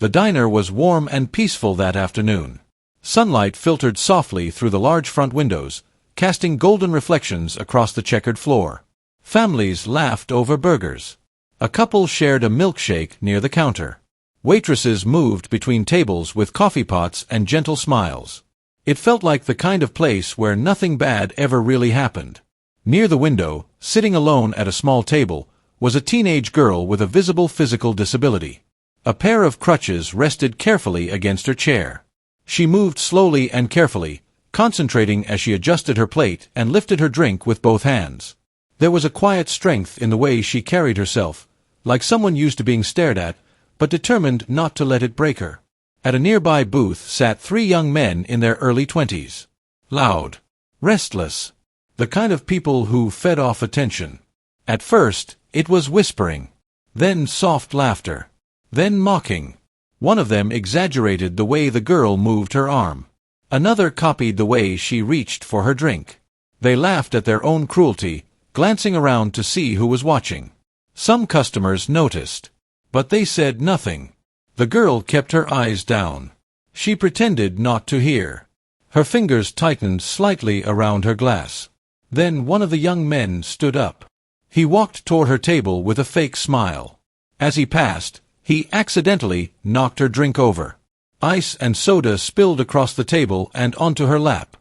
The diner was warm and peaceful that afternoon. Sunlight filtered softly through the large front windows, casting golden reflections across the checkered floor. Families laughed over burgers. A couple shared a milkshake near the counter. Waitresses moved between tables with coffee pots and gentle smiles. It felt like the kind of place where nothing bad ever really happened. Near the window, sitting alone at a small table, was a teenage girl with a visible physical disability. A pair of crutches rested carefully against her chair. She moved slowly and carefully, concentrating as she adjusted her plate and lifted her drink with both hands. There was a quiet strength in the way she carried herself, like someone used to being stared at, but determined not to let it break her. At a nearby booth sat 3 young men in their early 20s. Loud. Restless. The kind of people who fed off attention. At first, it was whispering. Then soft laughter. Then mocking. One of them exaggerated the way the girl moved her arm. Another copied the way she reached for her drink. They laughed at their own cruelty, glancing around to see who was watching. Some customers noticed, but they said nothing. The girl kept her eyes down. She pretended not to hear. Her fingers tightened slightly around her glass. Then one of the young men stood up. He walked toward her table with a fake smile. As he passed, he accidentally knocked her drink over. Ice and soda spilled across the table and onto her lap.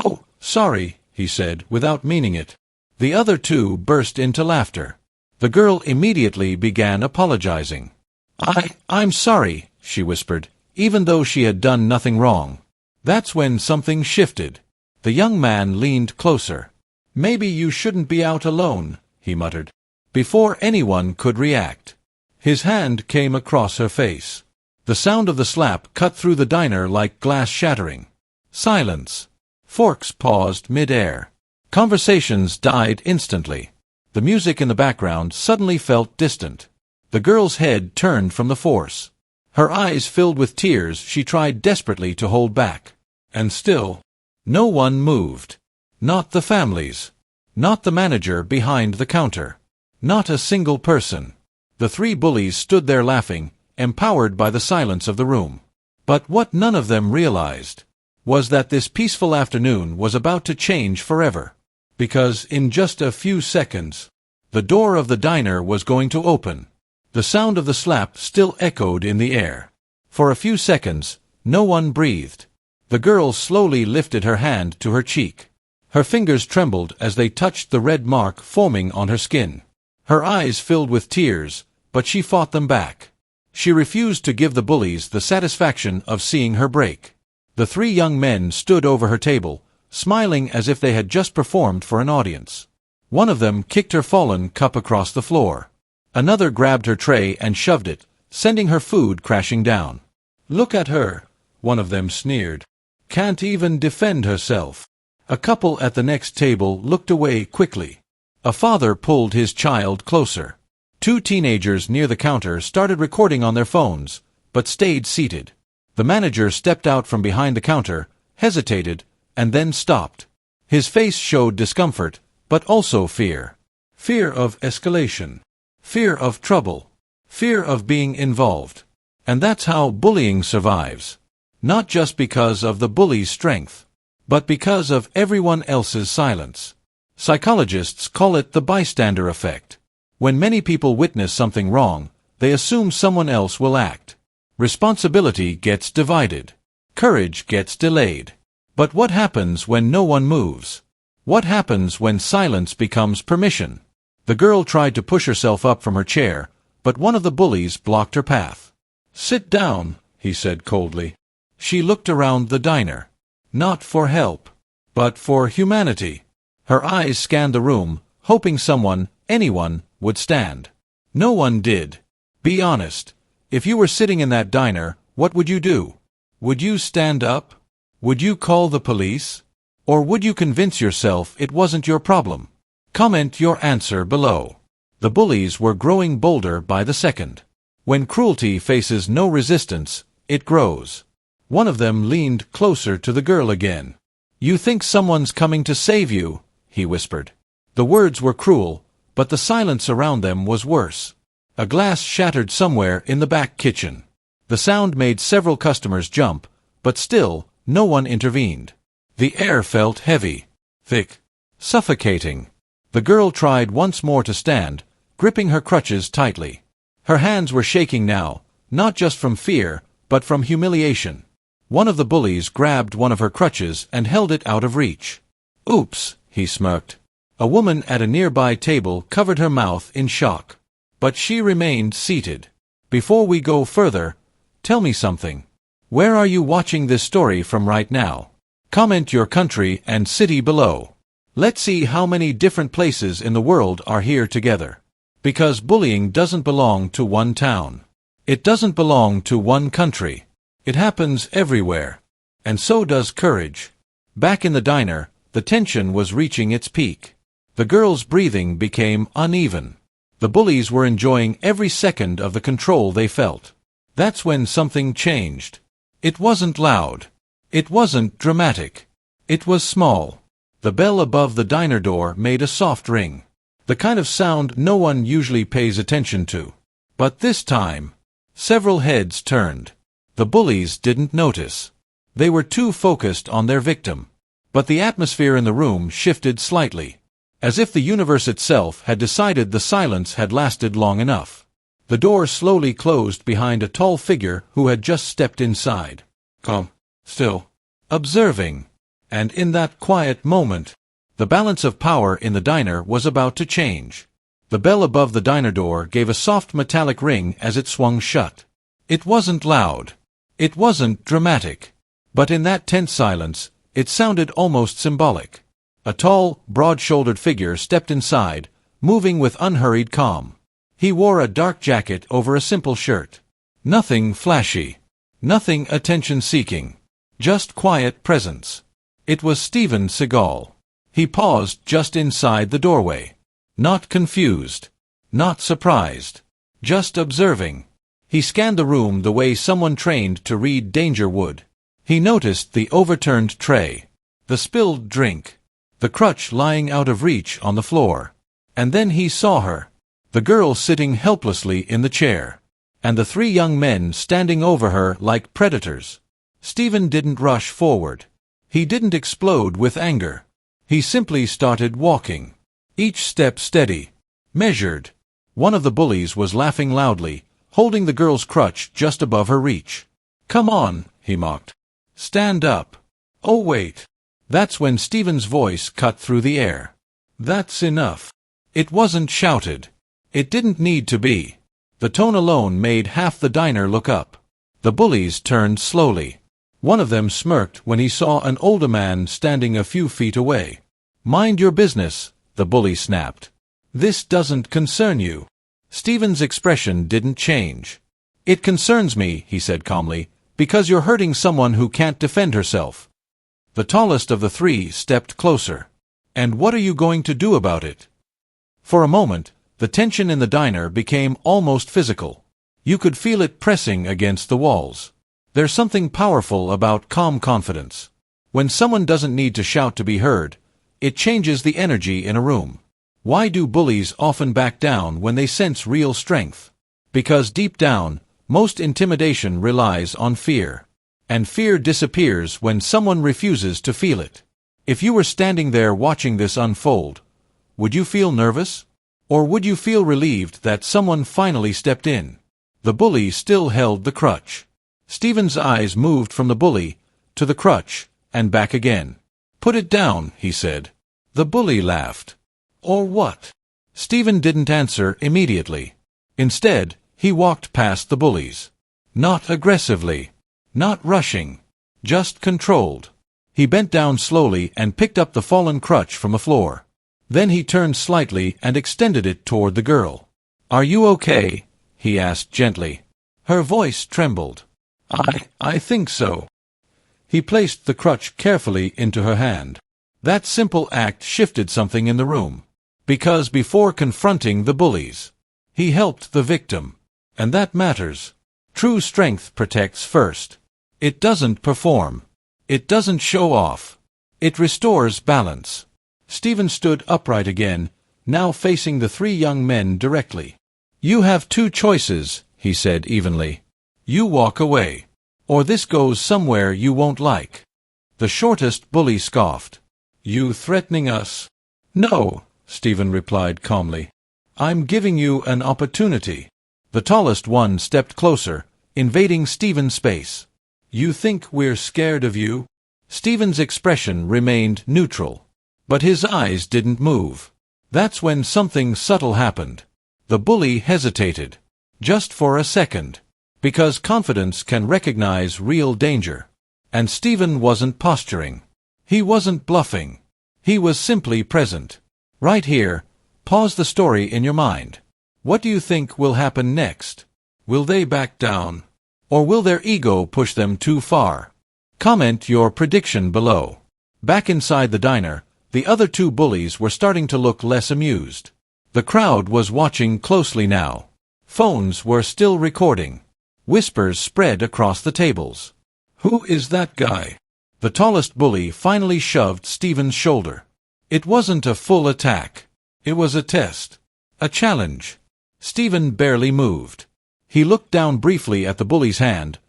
"Oh, sorry," he said, without meaning it. The other 2 burst into laughter. The girl immediately began apologizing. I'm sorry," she whispered, even though she had done nothing wrong. That's when something shifted. The young man leaned closer. "Maybe you shouldn't be out alone," he muttered. Before anyone could react, his hand came across her face. The sound of the slap cut through the diner like glass shattering. Silence. Forks paused mid-air. Conversations died instantly. The music in the background suddenly felt distant. The girl's head turned from the force. Her eyes filled with tears she tried desperately to hold back. And still, no one moved. Not the families. Not the manager behind the counter. Not a single person. The 3 bullies stood there laughing, empowered by the silence of the room. But what none of them realized was that this peaceful afternoon was about to change forever. Because in just a few seconds, the door of the diner was going to open. The sound of the slap still echoed in the air. For a few seconds, no one breathed. The girl slowly lifted her hand to her cheek. Her fingers trembled as they touched the red mark forming on her skin. Her eyes filled with tears, but she fought them back. She refused to give the bullies the satisfaction of seeing her break. The 3 young men stood over her table, smiling as if they had just performed for an audience. One of them kicked her fallen cup across the floor. Another grabbed her tray and shoved it, sending her food crashing down. "Look at her," one of them sneered. "Can't even defend herself." A couple at the next table looked away quickly. A father pulled his child closer. 2 teenagers near the counter started recording on their phones, but stayed seated. The manager stepped out from behind the counter, hesitated, and then stopped. His face showed discomfort, but also fear. Fear of escalation. Fear of trouble. Fear of being involved. And that's how bullying survives. Not just because of the bully's strength, but because of everyone else's silence. Psychologists call it the bystander effect. When many people witness something wrong, they assume someone else will act. Responsibility gets divided. Courage gets delayed. But what happens when no one moves? What happens when silence becomes permission? The girl tried to push herself up from her chair, but one of the bullies blocked her path. "Sit down," he said coldly. She looked around the diner. Not for help, but for humanity. Her eyes scanned the room, hoping someone, anyone, would stand. No one did. Be honest. If you were sitting in that diner, what would you do? Would you stand up? Would you call the police? Or would you convince yourself it wasn't your problem? Comment your answer below. The bullies were growing bolder by the second. When cruelty faces no resistance, it grows. One of them leaned closer to the girl again. "You think someone's coming to save you," he whispered. The words were cruel, but the silence around them was worse. A glass shattered somewhere in the back kitchen. The sound made several customers jump, but still, no one intervened. The air felt heavy, thick, suffocating. The girl tried once more to stand, gripping her crutches tightly. Her hands were shaking now, not just from fear, but from humiliation. One of the bullies grabbed one of her crutches and held it out of reach. "Oops," he smirked. A woman at a nearby table covered her mouth in shock. But she remained seated. "Before we go further, tell me something. Where are you watching this story from right now? Comment your country and city below. Let's see how many different places in the world are here together. Because bullying doesn't belong to one town. It doesn't belong to one country. It happens everywhere. And so does courage." Back in the diner, the tension was reaching its peak. The girls' breathing became uneven. The bullies were enjoying every second of the control they felt. That's when something changed. It wasn't loud. It wasn't dramatic. It was small. The bell above the diner door made a soft ring. The kind of sound no one usually pays attention to. But this time, several heads turned. The bullies didn't notice. They were too focused on their victim. But the atmosphere in the room shifted slightly, as if the universe itself had decided the silence had lasted long enough. The door slowly closed behind a tall figure who had just stepped inside. Calm, still, observing. And in that quiet moment, the balance of power in the diner was about to change. The bell above the diner door gave a soft metallic ring as it swung shut. It wasn't loud. It wasn't dramatic. But in that tense silence, it sounded almost symbolic. A tall, broad-shouldered figure stepped inside, moving with unhurried calm. He wore a dark jacket over a simple shirt. Nothing flashy. Nothing attention-seeking. Just quiet presence. It was Steven Seagal. He paused just inside the doorway. Not confused. Not surprised. Just observing. He scanned the room the way someone trained to read danger would. He noticed the overturned tray, the spilled drink, the crutch lying out of reach on the floor. And then he saw her, the girl sitting helplessly in the chair, and the three young men standing over her like predators. Steven didn't rush forward. He didn't explode with anger. He simply started walking, each step steady, measured. One of the bullies was laughing loudly, holding the girl's crutch just above her reach. "Come on," he mocked. "Stand up." "Oh wait." That's when Steven's voice cut through the air. "That's enough." It wasn't shouted. It didn't need to be. The tone alone made half the diner look up. The bullies turned slowly. One of them smirked when he saw an older man standing a few feet away. "Mind your business," the bully snapped. "This doesn't concern you." Steven's expression didn't change. "It concerns me," he said calmly, "because you're hurting someone who can't defend herself." The tallest of the three stepped closer. "And what are you going to do about it?" For a moment, the tension in the diner became almost physical. You could feel it pressing against the walls. There's something powerful about calm confidence. When someone doesn't need to shout to be heard, it changes the energy in a room. Why do bullies often back down when they sense real strength? Because deep down, most intimidation relies on fear. And fear disappears when someone refuses to feel it. If you were standing there watching this unfold, would you feel nervous? Or would you feel relieved that someone finally stepped in? The bully still held the crutch. Steven's eyes moved from the bully to the crutch and back again. "Put it down," he said. The bully laughed. "Or what?" Steven didn't answer immediately. Instead, he walked past the bullies. Not aggressively. Not rushing. Just controlled. He bent down slowly and picked up the fallen crutch from the floor. Then he turned slightly and extended it toward the girl. "Are you okay?" he asked gently. Her voice trembled. I think so." He placed the crutch carefully into her hand. That simple act shifted something in the room. Because before confronting the bullies, he helped the victim. And that matters. True strength protects first. It doesn't perform. It doesn't show off. It restores balance. Steven stood upright again, now facing the three young men directly. "You have two choices," he said evenly. You walk away. Or this goes somewhere you won't like. The shortest bully scoffed. You threatening us? No, Stephen replied calmly. I'm giving you an opportunity. The tallest one stepped closer, invading Stephen's space. You think we're scared of you? Stephen's expression remained neutral, but his eyes didn't move. That's when something subtle happened. The bully hesitated, just for a second, because confidence can recognize real danger. And Stephen wasn't posturing. He wasn't bluffing. He was simply present. Right here, pause the story in your mind. What do you think will happen next? Will they back down? Or will their ego push them too far? Comment your prediction below. Back inside the diner, the other two bullies were starting to look less amused. The crowd was watching closely now. Phones were still recording. Whispers spread across the tables. Who is that guy? The tallest bully finally shoved Stephen's shoulder. It wasn't a full attack. It was a test. A challenge. Stephen barely moved. He looked down briefly at the bully's hand,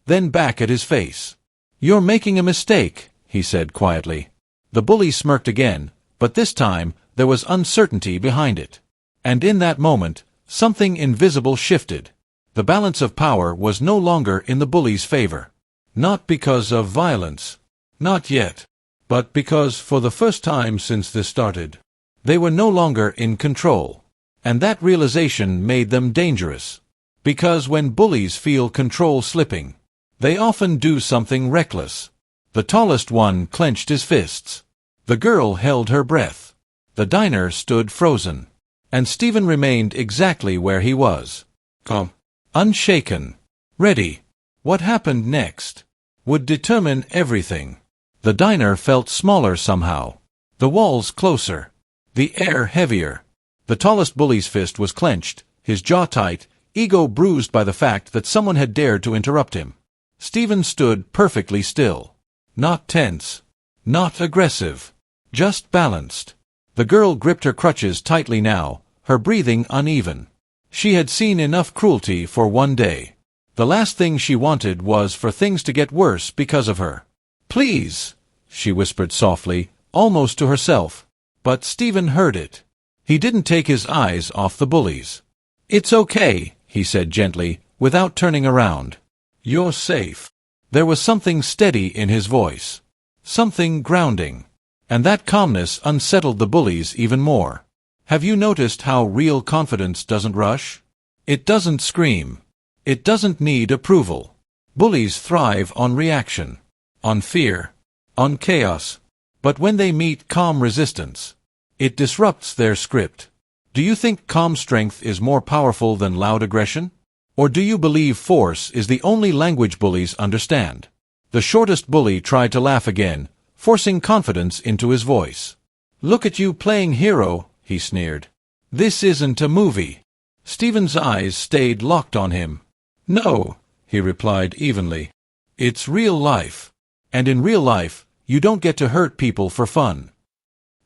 then back at his face. You're making a mistake, he said quietly. The bully smirked again, but this time there was uncertainty behind it. And in that moment, something invisible shifted. The balance of power was no longer in the bully's favor. Not because of violence. Not yet. But because, for the first time since this started, they were no longer in control. And that realization made them dangerous. Because when bullies feel control slipping, they often do something reckless. The tallest one clenched his fists. The girl held her breath. The diner stood frozen. And Stephen remained exactly where he was. Calm. Unshaken. Ready. What happened next would determine everything. The diner felt smaller somehow. The walls closer. The air heavier. The tallest bully's fist was clenched, his jaw tight, ego bruised by the fact that someone had dared to interrupt him. Stephen stood perfectly still. Not tense. Not aggressive. Just balanced. The girl gripped her crutches tightly now, her breathing uneven. She had seen enough cruelty for one day. The last thing she wanted was for things to get worse because of her. Please, she whispered softly, almost to herself. But Stephen heard it. He didn't take his eyes off the bullies. It's okay, he said gently, without turning around. You're safe. There was something steady in his voice. Something grounding. And that calmness unsettled the bullies even more. Have you noticed how real confidence doesn't rush? It doesn't scream. It doesn't need approval. Bullies thrive on reaction, on fear, on chaos. But when they meet calm resistance, it disrupts their script. Do you think calm strength is more powerful than loud aggression? Or do you believe force is the only language bullies understand? The shortest bully tried to laugh again, forcing confidence into his voice. Look at you playing hero, he sneered. This isn't a movie. Stephen's eyes stayed locked on him. No, he replied evenly. It's real life. And in real life, you don't get to hurt people for fun.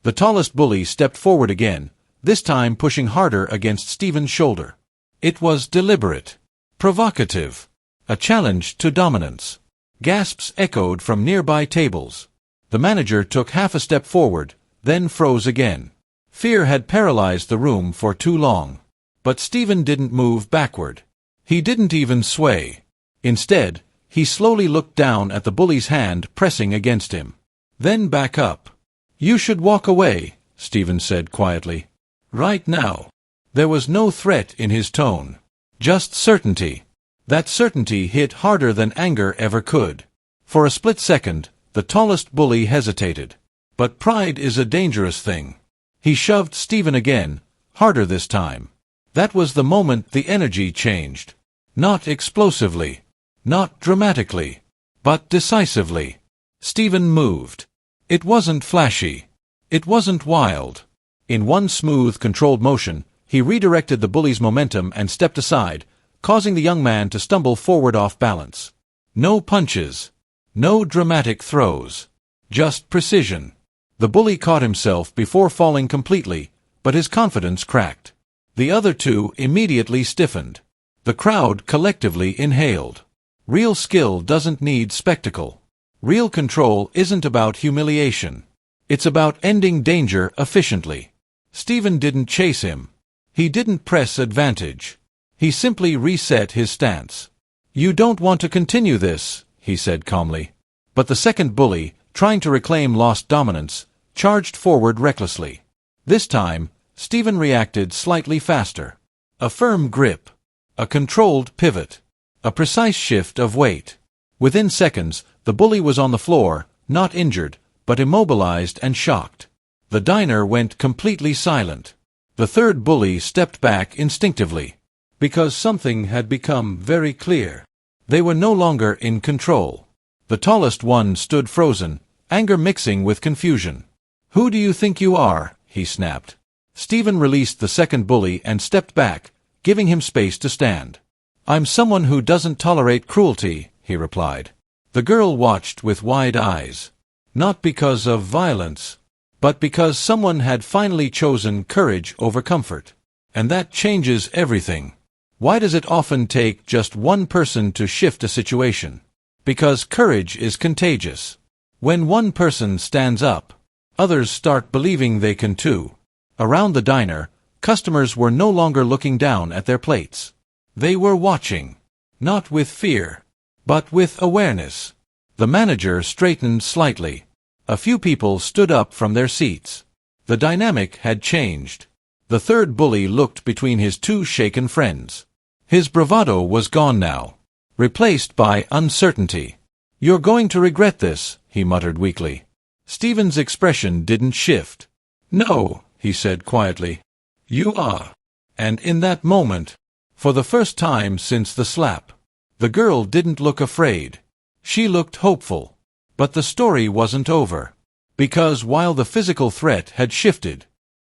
The tallest bully stepped forward again, this time pushing harder against Stephen's shoulder. It was deliberate, provocative, a challenge to dominance. Gasps echoed from nearby tables. The manager took half a step forward, then froze again. Fear had paralyzed the room for too long. But Stephen didn't move backward. He didn't even sway. Instead, he slowly looked down at the bully's hand pressing against him. Then back up. You should walk away, Stephen said quietly. Right now. There was no threat in his tone. Just certainty. That certainty hit harder than anger ever could. For a split second, the tallest bully hesitated. But pride is a dangerous thing. He shoved Stephen again, harder this time. That was the moment the energy changed. Not explosively, not dramatically, but decisively. Stephen moved. It wasn't flashy. It wasn't wild. In one smooth, controlled motion, he redirected the bully's momentum and stepped aside, causing the young man to stumble forward off balance. No punches. No dramatic throws. Just precision. The bully caught himself before falling completely, but his confidence cracked. The other two immediately stiffened. The crowd collectively inhaled. Real skill doesn't need spectacle. Real control isn't about humiliation. It's about ending danger efficiently. Stephen didn't chase him. He didn't press advantage. He simply reset his stance. "You don't want to continue this," he said calmly. But the second bully, trying to reclaim lost dominance, charged forward recklessly. This time, Stephen reacted slightly faster. A firm grip. A controlled pivot. A precise shift of weight. Within seconds, the bully was on the floor, not injured, but immobilized and shocked. The diner went completely silent. The third bully stepped back instinctively. Because something had become very clear. They were no longer in control. The tallest one stood frozen, anger mixing with confusion. "Who do you think you are?" he snapped. Stephen released the second bully and stepped back, giving him space to stand. "I'm someone who doesn't tolerate cruelty," he replied. The girl watched with wide eyes. Not because of violence, but because someone had finally chosen courage over comfort. And that changes everything. Why does it often take just one person to shift a situation? Because courage is contagious. When one person stands up, others start believing they can too. Around the diner, customers were no longer looking down at their plates. They were watching. Not with fear, but with awareness. The manager straightened slightly. A few people stood up from their seats. The dynamic had changed. The third bully looked between his two shaken friends. His bravado was gone now, replaced by uncertainty. "You're going to regret this," he muttered weakly. Stephen's expression didn't shift. "No," he said quietly. "You are." And in that moment, for the first time since the slap, the girl didn't look afraid. She looked hopeful. But the story wasn't over. Because while the physical threat had shifted,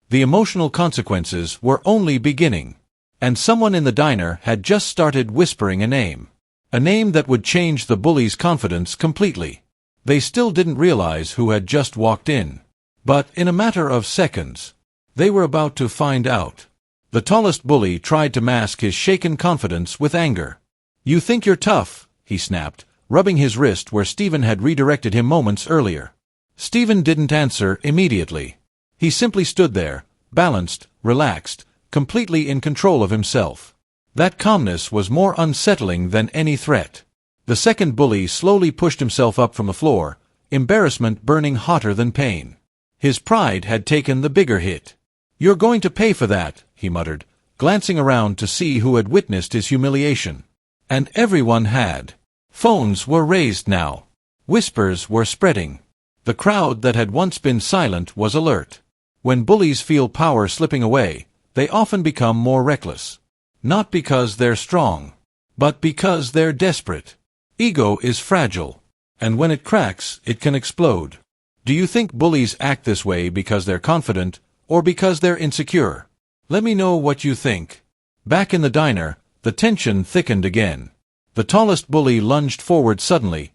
the emotional consequences were only beginning. And someone in the diner had just started whispering a name that would change the bully's confidence completely. They still didn't realize who had just walked in. But in a matter of seconds, they were about to find out. The tallest bully tried to mask his shaken confidence with anger. "You think you're tough," he snapped, rubbing his wrist where Stephen had redirected him moments earlier. Stephen didn't answer immediately. He simply stood there, balanced, relaxed, completely in control of himself. That calmness was more unsettling than any threat. The second bully slowly pushed himself up from the floor, embarrassment burning hotter than pain. His pride had taken the bigger hit. "You're going to pay for that," he muttered, glancing around to see who had witnessed his humiliation. And everyone had. Phones were raised now. Whispers were spreading. The crowd that had once been silent was alert. When bullies feel power slipping away, they often become more reckless. Not because they're strong, but because they're desperate. Ego is fragile, and when it cracks, it can explode. Do you think bullies act this way because they're confident, or because they're insecure? Let me know what you think. Back in the diner, the tension thickened again. The tallest bully lunged forward suddenly.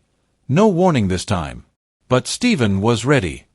No warning this time. But Stephen was ready.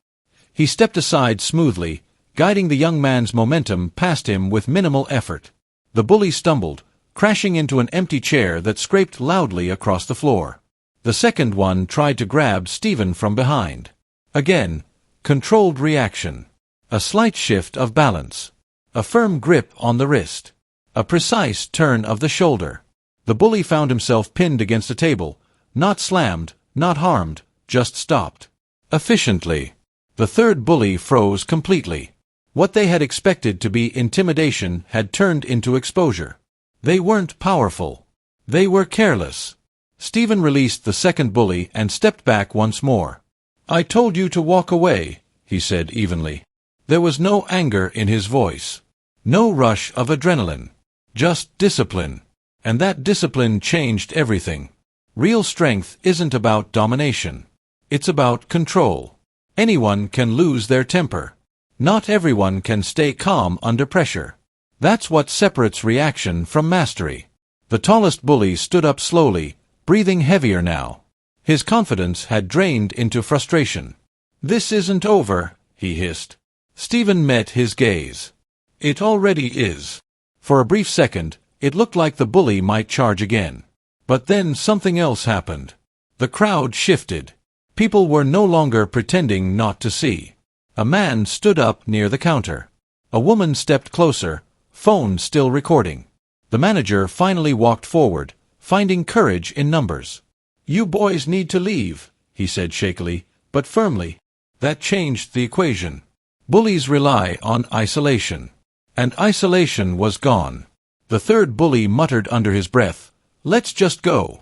He stepped aside smoothly, guiding the young man's momentum past him with minimal effort. The bully stumbled, crashing into an empty chair that scraped loudly across the floor. The second one tried to grab Stephen from behind. Again, controlled reaction. A slight shift of balance. A firm grip on the wrist. A precise turn of the shoulder. The bully found himself pinned against a table, not slammed, not harmed, just stopped. Efficiently. The third bully froze completely. What they had expected to be intimidation had turned into exposure. They weren't powerful. They were careless. Stephen released the second bully and stepped back once more. "I told you to walk away," he said evenly. There was no anger in his voice. No rush of adrenaline. Just discipline. And that discipline changed everything. Real strength isn't about domination. It's about control. Anyone can lose their temper. Not everyone can stay calm under pressure. That's what separates reaction from mastery. The tallest bully stood up slowly, breathing heavier now. His confidence had drained into frustration. "This isn't over," he hissed. Stephen met his gaze. "It already is." For a brief second, It looked like the bully might charge again. But then something else happened. The crowd shifted. People were no longer pretending not to see. A man stood up near the counter. A woman stepped closer, phone still recording. The manager finally walked forward, finding courage in numbers. "You boys need to leave," he said shakily, but firmly. That changed the equation. Bullies rely on isolation. And isolation was gone. The third bully muttered under his breath, "Let's just go."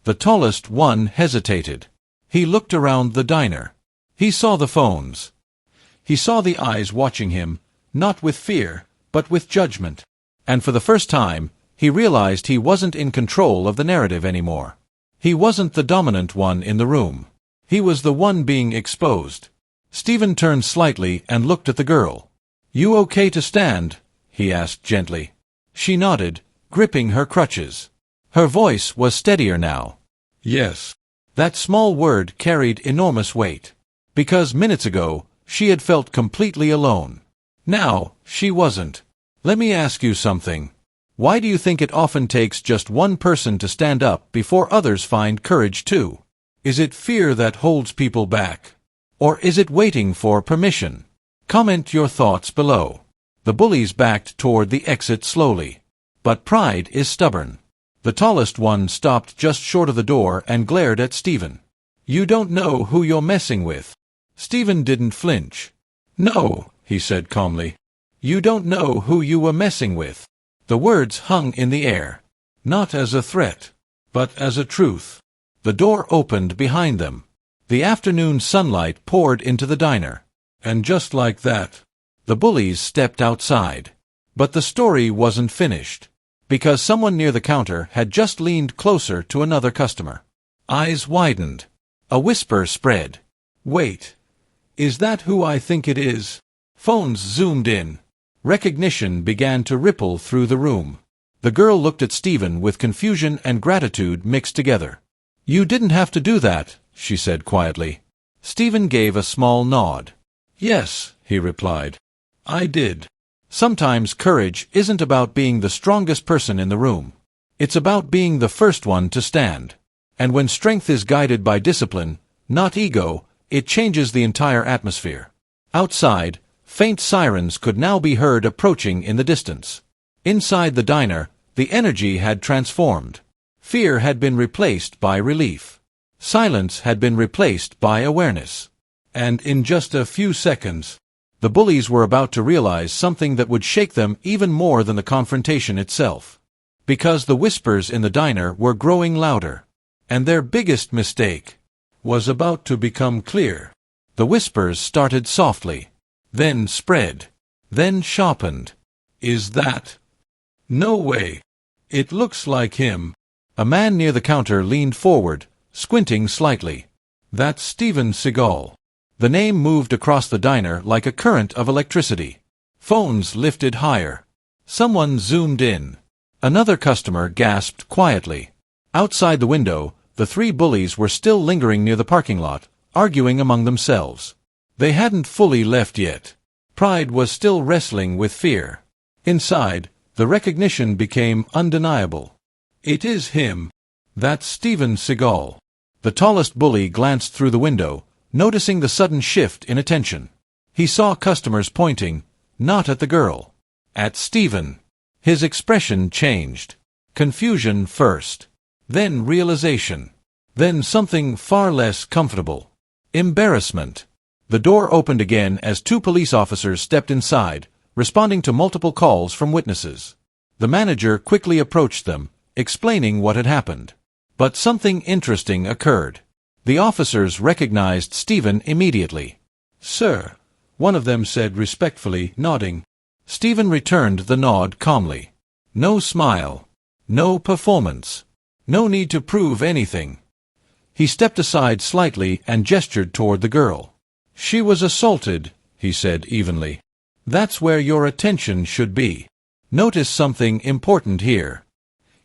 The tallest one hesitated. He looked around the diner. He saw the phones. He saw the eyes watching him, not with fear, but with judgment. And for the first time, he realized he wasn't in control of the narrative anymore. He wasn't the dominant one in the room. He was the one being exposed. Stephen turned slightly and looked at the girl. "You okay to stand?" he asked gently. She nodded, gripping her crutches. Her voice was steadier now. "Yes." That small word carried enormous weight. Because minutes ago, she had felt completely alone. Now, she wasn't. "Let me ask you something. Why do you think it often takes just one person to stand up before others find courage too? Is it fear that holds people back? Or is it waiting for permission? Comment your thoughts below." The bullies backed toward the exit slowly. But pride is stubborn. The tallest one stopped just short of the door and glared at Stephen. "You don't know who you're messing with." Stephen didn't flinch. "No," he said calmly. "You don't know who you were messing with." The words hung in the air. Not as a threat, but as a truth. The door opened behind them. The afternoon sunlight poured into the diner. And just like that, the bullies stepped outside. But the story wasn't finished. Because someone near the counter had just leaned closer to another customer. Eyes widened. A whisper spread. "Wait. Is that who I think it is?" Phones zoomed in. Recognition began to ripple through the room. The girl looked at Stephen with confusion and gratitude mixed together. "You didn't have to do that," she said quietly. Stephen gave a small nod. "Yes," he replied. "I did." Sometimes courage isn't about being the strongest person in the room. It's about being the first one to stand. And when strength is guided by discipline, not ego, it changes the entire atmosphere. Outside, faint sirens could now be heard approaching in the distance. Inside the diner, the energy had transformed. Fear had been replaced by relief. Silence had been replaced by awareness. And in just a few seconds, the bullies were about to realize something that would shake them even more than the confrontation itself. Because the whispers in the diner were growing louder. And their biggest mistake was about to become clear. The whispers started softly, then spread, then sharpened. "Is that? No way. It looks like him." A man near the counter leaned forward, squinting slightly. "That's Steven Seagal." The name moved across the diner like a current of electricity. Phones lifted higher. Someone zoomed in. Another customer gasped quietly. Outside the window, the three bullies were still lingering near the parking lot, arguing among themselves. They hadn't fully left yet. Pride was still wrestling with fear. Inside, the recognition became undeniable. "It is him. That's Steven Seagal." The tallest bully glanced through the window, noticing the sudden shift in attention. He saw customers pointing, not at the girl, at Stephen. His expression changed. Confusion first. Then realization. Then something far less comfortable. Embarrassment. The door opened again as two police officers stepped inside, responding to multiple calls from witnesses. The manager quickly approached them, explaining what had happened. But something interesting occurred. The officers recognized Stephen immediately. "Sir," one of them said respectfully, nodding. Stephen returned the nod calmly. No smile. No performance. No need to prove anything. He stepped aside slightly and gestured toward the girl. "She was assaulted," he said evenly. "That's where your attention should be. Notice something important here.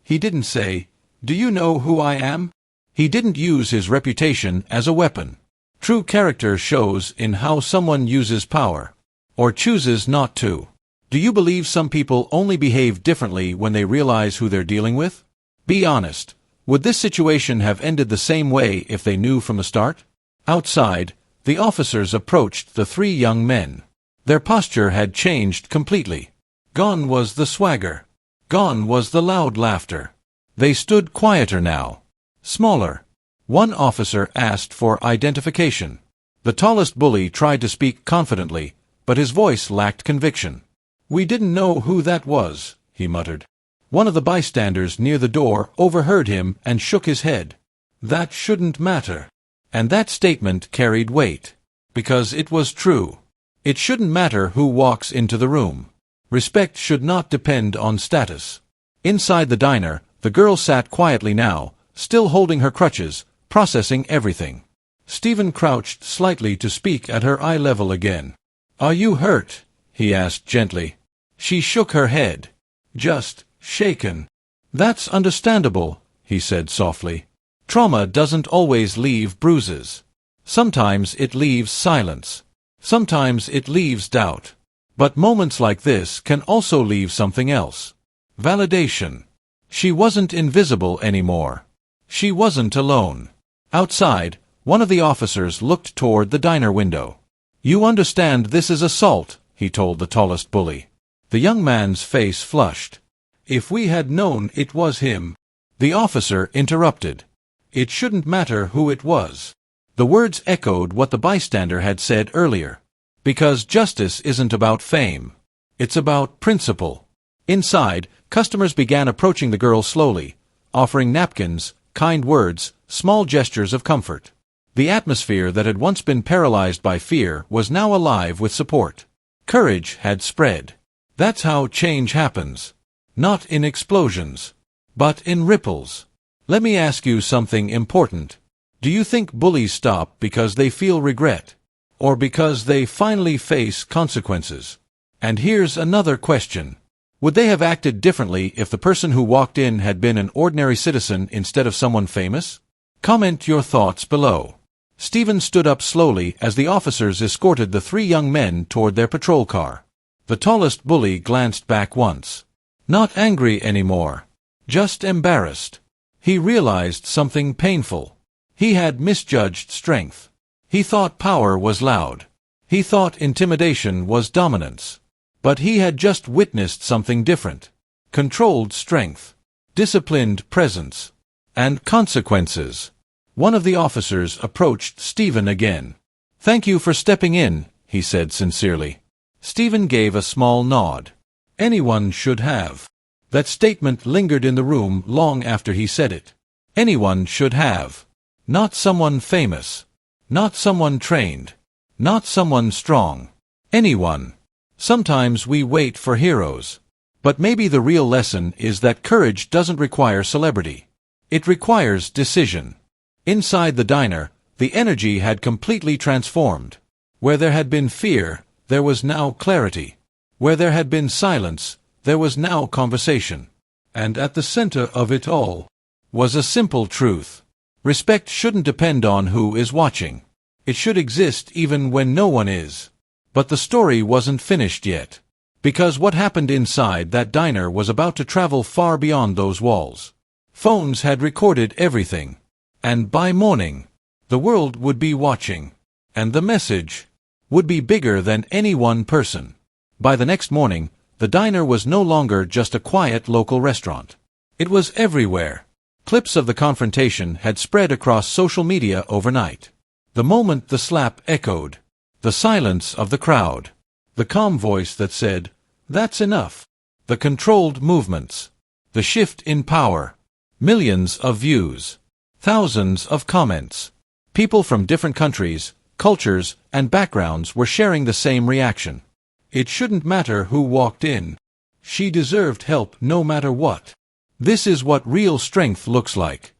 He didn't say, 'Do you know who I am?' He didn't use his reputation as a weapon. True character shows in how someone uses power, or chooses not to. Do you believe some people only behave differently when they realize who they're dealing with? Be honest. Would this situation have ended the same way if they knew from the start? Outside, the officers approached the three young men. Their posture had changed completely. Gone was the swagger. Gone was the loud laughter. They stood quieter now. Smaller. One officer asked for identification. The tallest bully tried to speak confidently, but his voice lacked conviction. "We didn't know who that was," he muttered. One of the bystanders near the door overheard him and shook his head. "That shouldn't matter." And that statement carried weight. Because it was true. It shouldn't matter who walks into the room. Respect should not depend on status. Inside the diner, the girl sat quietly now, still holding her crutches, processing everything. Stephen crouched slightly to speak at her eye level again. "Are you hurt?" he asked gently. She shook her head. "Just shaken." "That's understandable," he said softly. "Trauma doesn't always leave bruises. Sometimes it leaves silence. Sometimes it leaves doubt. But moments like this can also leave something else. Validation. She wasn't invisible anymore. She wasn't alone. Outside, one of the officers looked toward the diner window. "You understand this is assault," he told the tallest bully. The young man's face flushed. "If we had known it was him—" The officer interrupted. "It shouldn't matter who it was." The words echoed what the bystander had said earlier. Because justice isn't about fame. It's about principle. Inside, customers began approaching the girl slowly, offering napkins, kind words, small gestures of comfort. The atmosphere that had once been paralyzed by fear was now alive with support. Courage had spread. That's how change happens. Not in explosions, but in ripples. Let me ask you something important. Do you think bullies stop because they feel regret? Or because they finally face consequences? And here's another question. Would they have acted differently if the person who walked in had been an ordinary citizen instead of someone famous? Comment your thoughts below. Stephen stood up slowly as the officers escorted the three young men toward their patrol car. The tallest bully glanced back once. Not angry anymore. Just embarrassed. He realized something painful. He had misjudged strength. He thought power was loud. He thought intimidation was dominance. But he had just witnessed something different. Controlled strength. Disciplined presence. And consequences. One of the officers approached Stephen again. "Thank you for stepping in," he said sincerely. Stephen gave a small nod. Anyone should have. That statement lingered in the room long after he said it. Anyone should have. Not someone famous. Not someone trained. Not someone strong. Anyone. Sometimes we wait for heroes. But maybe the real lesson is that courage doesn't require celebrity. It requires decision. Inside the diner, the energy had completely transformed. Where there had been fear, there was now clarity. Where there had been silence, there was now conversation. And at the center of it all was a simple truth. Respect shouldn't depend on who is watching. It should exist even when no one is. But the story wasn't finished yet. Because what happened inside that diner was about to travel far beyond those walls. Phones had recorded everything. And by morning, the world would be watching. And the message would be bigger than any one person. By the next morning, the diner was no longer just a quiet local restaurant. It was everywhere. Clips of the confrontation had spread across social media overnight. The moment the slap echoed, the silence of the crowd, the calm voice that said, "That's enough," the controlled movements, the shift in power, millions of views, thousands of comments. People from different countries, cultures, and backgrounds were sharing the same reaction. It shouldn't matter who walked in. She deserved help no matter what. This is what real strength looks like.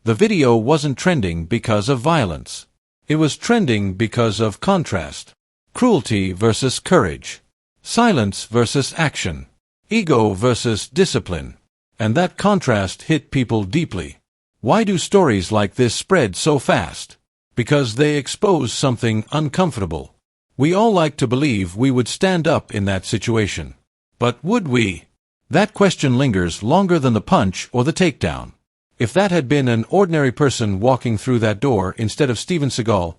The video wasn't trending because of violence. It was trending because of contrast. Cruelty versus courage. Silence versus action. Ego versus discipline. And that contrast hit people deeply. Why do stories like this spread so fast? Because they expose something uncomfortable. We all like to believe we would stand up in that situation. But would we? That question lingers longer than the punch or the takedown. If that had been an ordinary person walking through that door instead of Steven Seagal,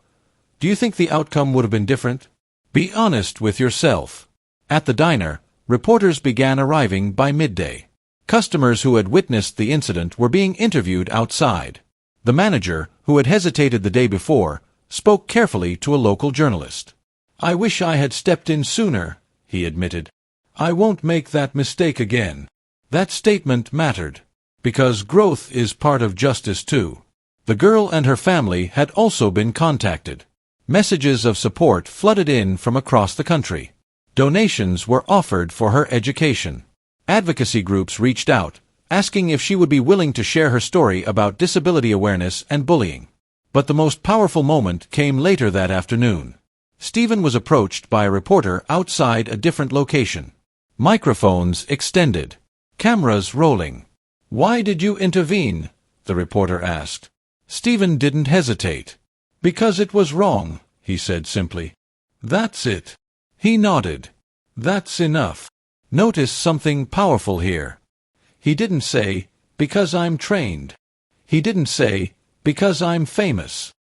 do you think the outcome would have been different? Be honest with yourself. At the diner, reporters began arriving by midday. Customers who had witnessed the incident were being interviewed outside. The manager, who had hesitated the day before, spoke carefully to a local journalist. "I wish I had stepped in sooner," he admitted. "I won't make that mistake again." That statement mattered, because growth is part of justice too. The girl and her family had also been contacted. Messages of support flooded in from across the country. Donations were offered for her education. Advocacy groups reached out, asking if she would be willing to share her story about disability awareness and bullying. But the most powerful moment came later that afternoon. Steven was approached by a reporter outside a different location. Microphones extended. Cameras rolling. "Why did you intervene?" the reporter asked. Steven didn't hesitate. "Because it was wrong," he said simply. "That's it." He nodded. "That's enough." Notice something powerful here. He didn't say, "Because I'm trained." He didn't say, "Because I'm famous."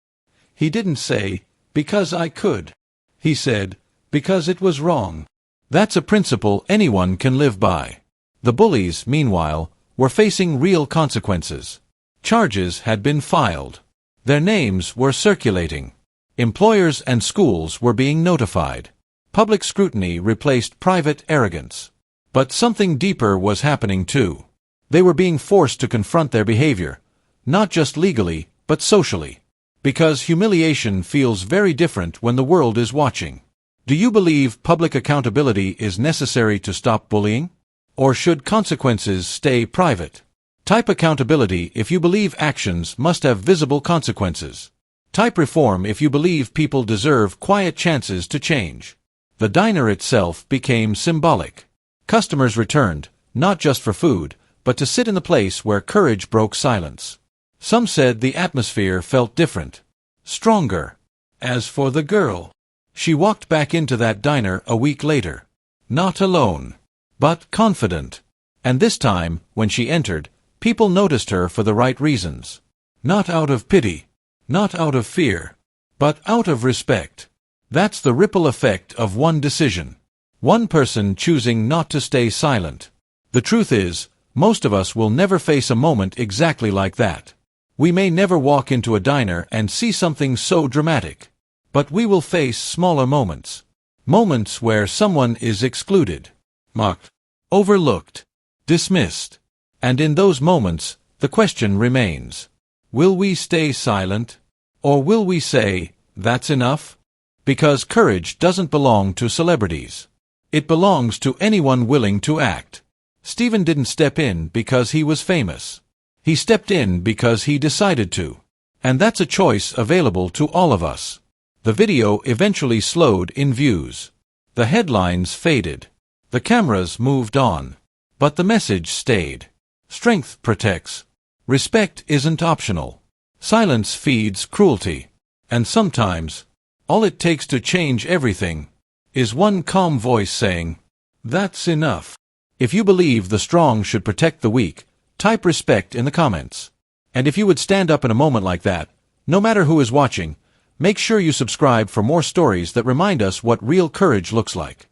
He didn't say, "Because I could." He said, "Because it was wrong." That's a principle anyone can live by. The bullies, meanwhile, were facing real consequences. Charges had been filed. Their names were circulating. Employers and schools were being notified. Public scrutiny replaced private arrogance. But something deeper was happening too. They were being forced to confront their behavior, not just legally, but socially. Because humiliation feels very different when the world is watching. Do you believe public accountability is necessary to stop bullying? Or should consequences stay private? Type accountability if you believe actions must have visible consequences. Type reform if you believe people deserve quiet chances to change. The diner itself became symbolic. Customers returned, not just for food, but to sit in the place where courage broke silence. Some said the atmosphere felt different, stronger. As for the girl, she walked back into that diner a week later. Not alone, but confident. And this time, when she entered, people noticed her for the right reasons. Not out of pity, not out of fear, but out of respect. That's the ripple effect of one decision. One person choosing not to stay silent. The truth is, most of us will never face a moment exactly like that. We may never walk into a diner and see something so dramatic. But we will face smaller moments. Moments where someone is excluded, mocked, overlooked, dismissed. And in those moments, the question remains. Will we stay silent? Or will we say, "That's enough"? Because courage doesn't belong to celebrities. It belongs to anyone willing to act. Steven didn't step in because he was famous. He stepped in because he decided to. And that's a choice available to all of us. The video eventually slowed in views. The headlines faded. The cameras moved on. But the message stayed. Strength protects. Respect isn't optional. Silence feeds cruelty. And sometimes, all it takes to change everything is one calm voice saying, "That's enough." If you believe the strong should protect the weak, type respect in the comments. And if you would stand up in a moment like that, no matter who is watching, make sure you subscribe for more stories that remind us what real courage looks like.